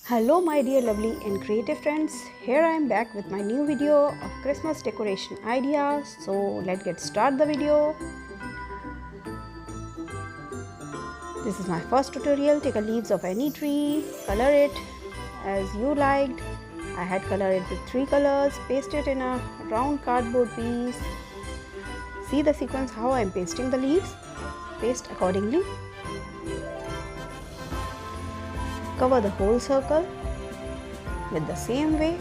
Hello my dear lovely and creative friends, here I am back with my new video of Christmas decoration ideas. So let's get start the video. This is my first tutorial. Take a leaves of any tree, color it as you liked. I had colored it with 3 colors, paste it in a round cardboard piece. See the sequence how I am pasting the leaves, paste accordingly. Cover the whole circle with the same way.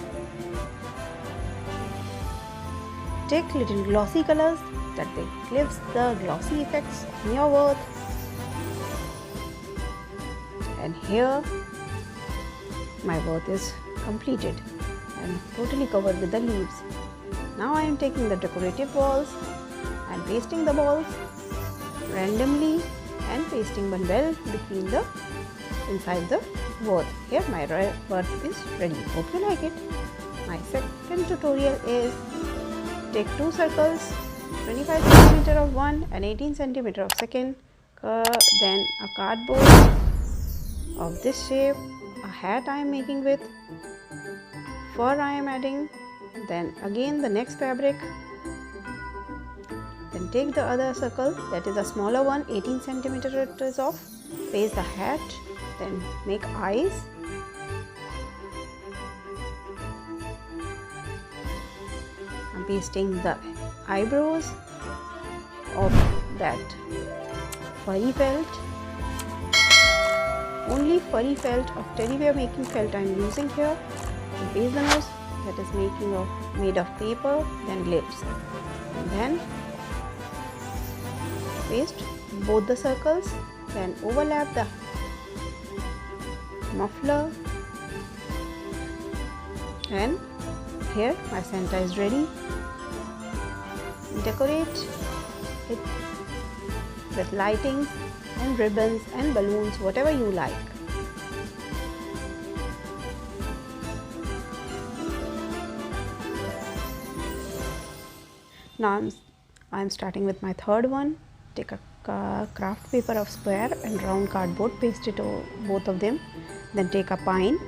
Take little glossy colors that they gives the glossy effects on your work. And here my work is completed and totally covered with the leaves. Now I am taking the decorative balls and pasting the balls randomly and pasting one well between the inside the word. Here my word is ready. Hope you like it. My second tutorial is take 2 circles, 25 cm of one and 18 cm of second, then a cardboard of this shape, a hat I am making with, fur I am adding, then again the next fabric, then take the other circle that is a smaller one, 18 cm it is of, paste the hat, then make eyes, I'm pasting the eyebrows of that furry felt. Only furry felt of teddy bear making felt I am using here. And paste the nose that is made of paper, then lips, and then paste both the circles, then overlap the muffler, and here my Santa is ready. Decorate it with lightings and ribbons and balloons, whatever you like. Now I'm starting with my third one. Take a craft paper of square and round cardboard, paste it over both of them, then take a pine,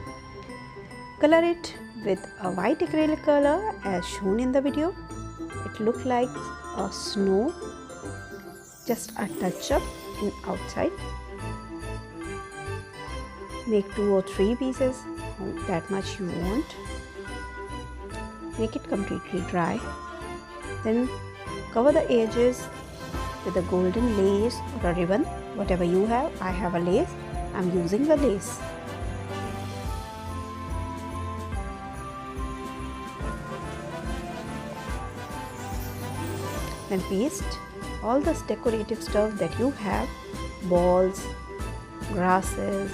color it with a white acrylic color as shown in the video. It looks like a snow, just a touch up in outside. Make 2 or 3 pieces, that much you want. Make it completely dry, then cover the edges with a golden lace or a ribbon, whatever you have. I have a lace, I'm using the lace. Then paste all this decorative stuff that you have, balls, grasses,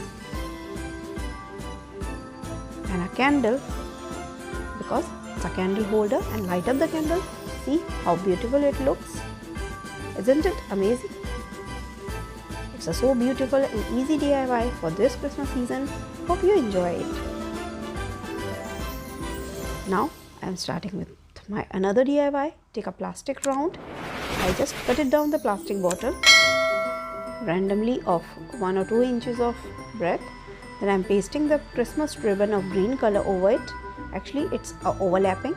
and a candle, because it's a candle holder, and light up the candle. See how beautiful it looks. Isn't it amazing? It's a so beautiful and easy DIY for this Christmas season. Hope you enjoy it. Now I am starting with my another DIY. Take a plastic round. I just cut it down the plastic bottle randomly of 1 or 2 inches of breadth. Then I am pasting the Christmas ribbon of green color over it. Actually it's overlapping.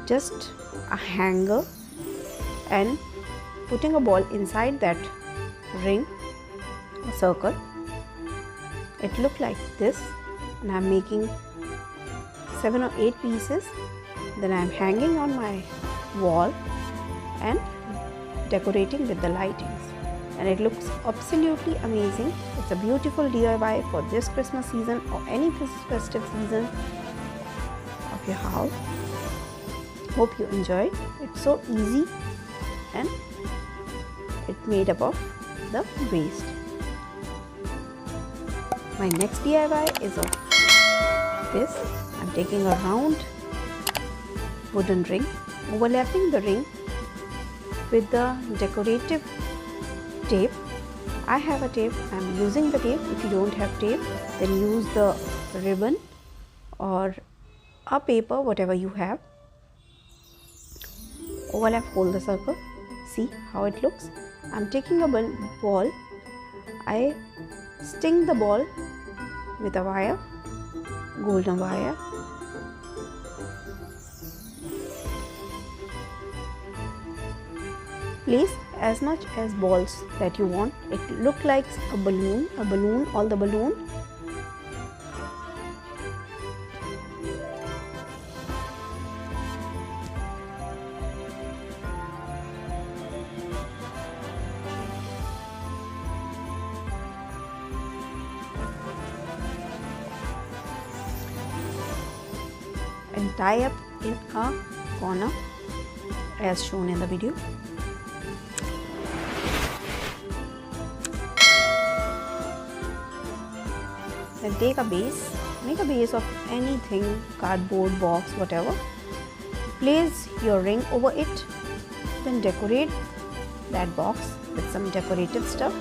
Just a hanger and putting a ball inside that ring, a circle. It looked like this, and I am making 7 or 8 pieces. Then I am hanging on my wall and decorating with the lightings, and it looks absolutely amazing. It's a beautiful DIY for this Christmas season or any festive season of your house. Hope you enjoy. It's so easy and it made up of the waste. My next DIY is of this. I'm taking a round wooden ring, overlapping the ring with the decorative tape. I have a tape, I'm using the tape. If you don't have tape, then use the ribbon or a paper, whatever you have. Overlap, hold the circle. See how it looks. I'm taking a ball, I sting the ball with a wire, golden wire. Place as much as balls that you want. It look like a balloon, all the balloon. And tie up in a corner as shown in the video. Then take a base, make a base of anything, cardboard, box, whatever. Place your ring over it, then decorate that box with some decorative stuff,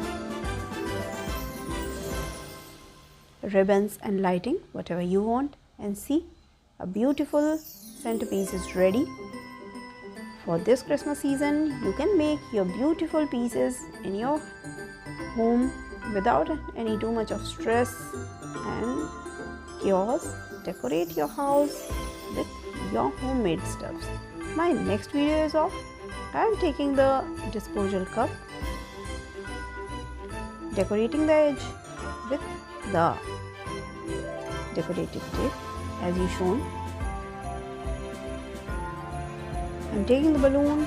ribbons and lighting, whatever you want, and see, a beautiful centerpiece is ready. For this Christmas season, you can make your beautiful pieces in your home without any too much of stress and chaos. Decorate your house with your homemade stuffs. My next video is of I am taking the disposal cup, decorating the edge with the decorative tape as you shown. I am taking the balloon,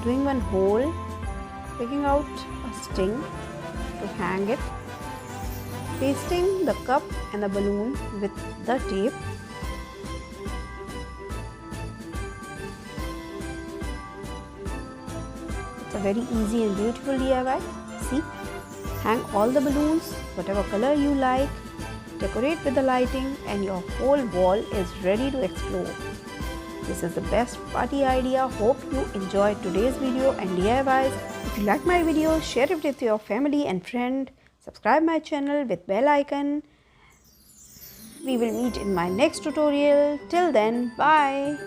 doing one hole, taking out a string to hang it, pasting the cup and the balloon with the tape. It's a very easy and beautiful DIY. See, hang all the balloons, whatever color you like, decorate with the lighting, and your whole wall is ready to explode. This is the best party idea. Hope you enjoyed today's video and DIYs. If you like my video, share it with your family and friend. Subscribe my channel with bell icon. We will meet in my next tutorial. Till then, bye.